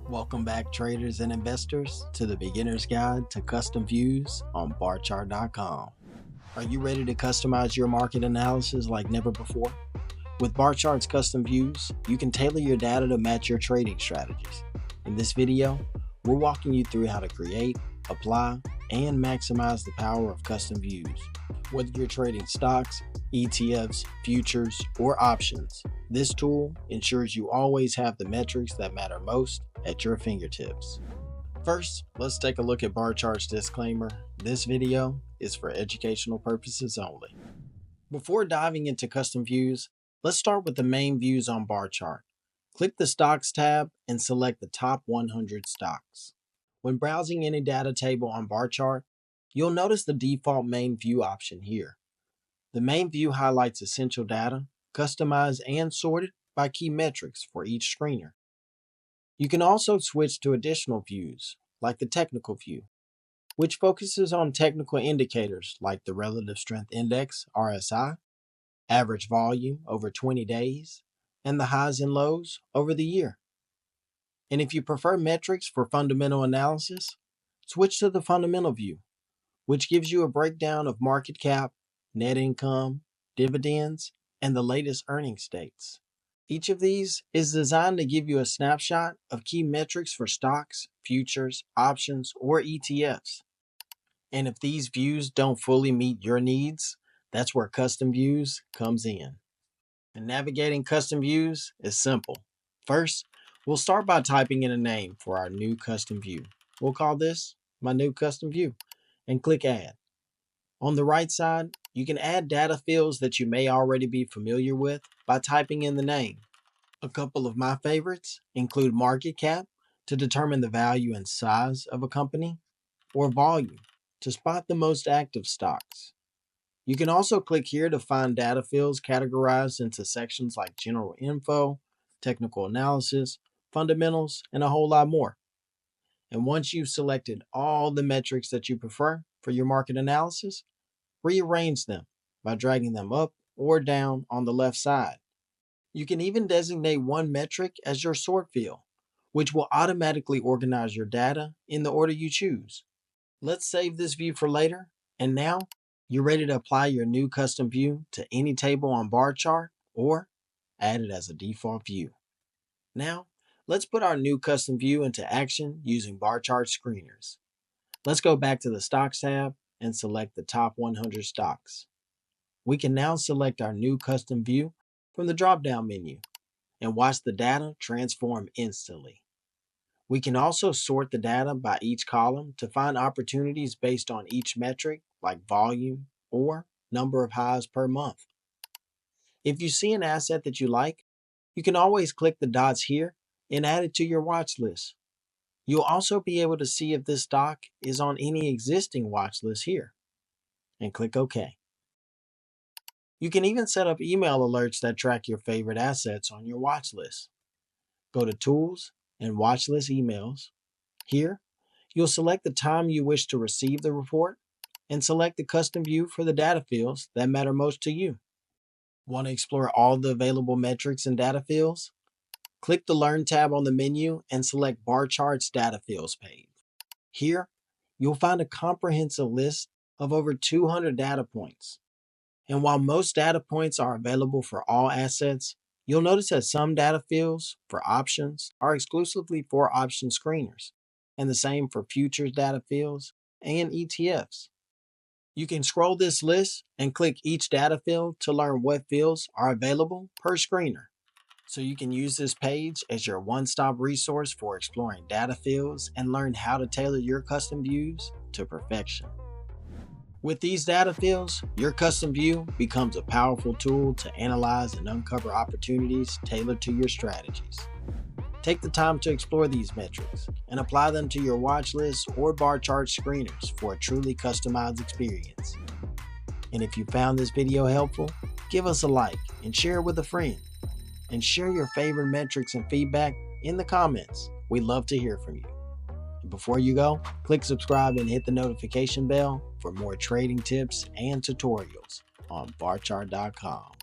Welcome back, traders and investors, to the Beginner's Guide to Custom Views on Barchart.com. Are you ready to customize your market analysis like never before? With Barchart's Custom Views, you can tailor your data to match your trading strategies. In this video, we're walking you through how to create, apply, and maximize the power of custom views. Whether you're trading stocks, ETFs, futures, or options, this tool ensures you always have the metrics that matter most at your fingertips. First, let's take a look at Barchart's disclaimer. This video is for educational purposes only. Before diving into custom views, let's start with the main views on Barchart. Click the Stocks tab and select the top 100 stocks. When browsing any data table on Barchart, you'll notice the default main view option here. The main view highlights essential data, customized and sorted by key metrics for each screener. You can also switch to additional views, like the technical view, which focuses on technical indicators like the Relative Strength Index, RSI, average volume over 20 days, and the highs and lows over the year. And if you prefer metrics for fundamental analysis, switch to the fundamental view, which gives you a breakdown of market cap, net income, dividends, and the latest earnings dates. Each of these is designed to give you a snapshot of key metrics for stocks, futures, options, or ETFs. And if these views don't fully meet your needs, that's where custom views comes in. And navigating custom views is simple. First, we'll start by typing in a name for our new custom view. We'll call this my new custom view and click Add. On the right side, you can add data fields that you may already be familiar with by typing in the name. A couple of my favorites include market cap to determine the value and size of a company, or volume to spot the most active stocks. You can also click here to find data fields categorized into sections like general info, technical analysis, fundamentals, and a whole lot more. And once you've selected all the metrics that you prefer for your market analysis, rearrange them by dragging them up or down on the left side. You can even designate one metric as your sort field, which will automatically organize your data in the order you choose. Let's save this view for later, and now you're ready to apply your new custom view to any table on Barchart or add it as a default view. Now, let's put our new custom view into action using Barchart screeners. Let's go back to the Stocks tab and select the top 100 stocks. We can now select our new custom view from the drop-down menu and watch the data transform instantly. We can also sort the data by each column to find opportunities based on each metric like volume or number of highs per month. If you see an asset that you like, you can always click the dots here and add it to your watch list. You'll also be able to see if this stock is on any existing watch list here, and click OK. You can even set up email alerts that track your favorite assets on your watch list. Go to Tools and Watch List Emails. Here, you'll select the time you wish to receive the report and select the custom view for the data fields that matter most to you. Want to explore all the available metrics and data fields? Click the Learn tab on the menu and select Barchart's Data Fields page. Here, you'll find a comprehensive list of over 200 data points. And while most data points are available for all assets, you'll notice that some data fields for options are exclusively for option screeners, and the same for futures data fields and ETFs. You can scroll this list and click each data field to learn what fields are available per screener. So you can use this page as your one-stop resource for exploring data fields and learn how to tailor your custom views to perfection. With these data fields, your custom view becomes a powerful tool to analyze and uncover opportunities tailored to your strategies. Take the time to explore these metrics and apply them to your watch list or Barchart screeners for a truly customized experience. And if you found this video helpful, give us a like and share it with a friend. And share your favorite metrics and feedback in the comments. We'd love to hear from you. And before you go, click subscribe and hit the notification bell for more trading tips and tutorials on Barchart.com.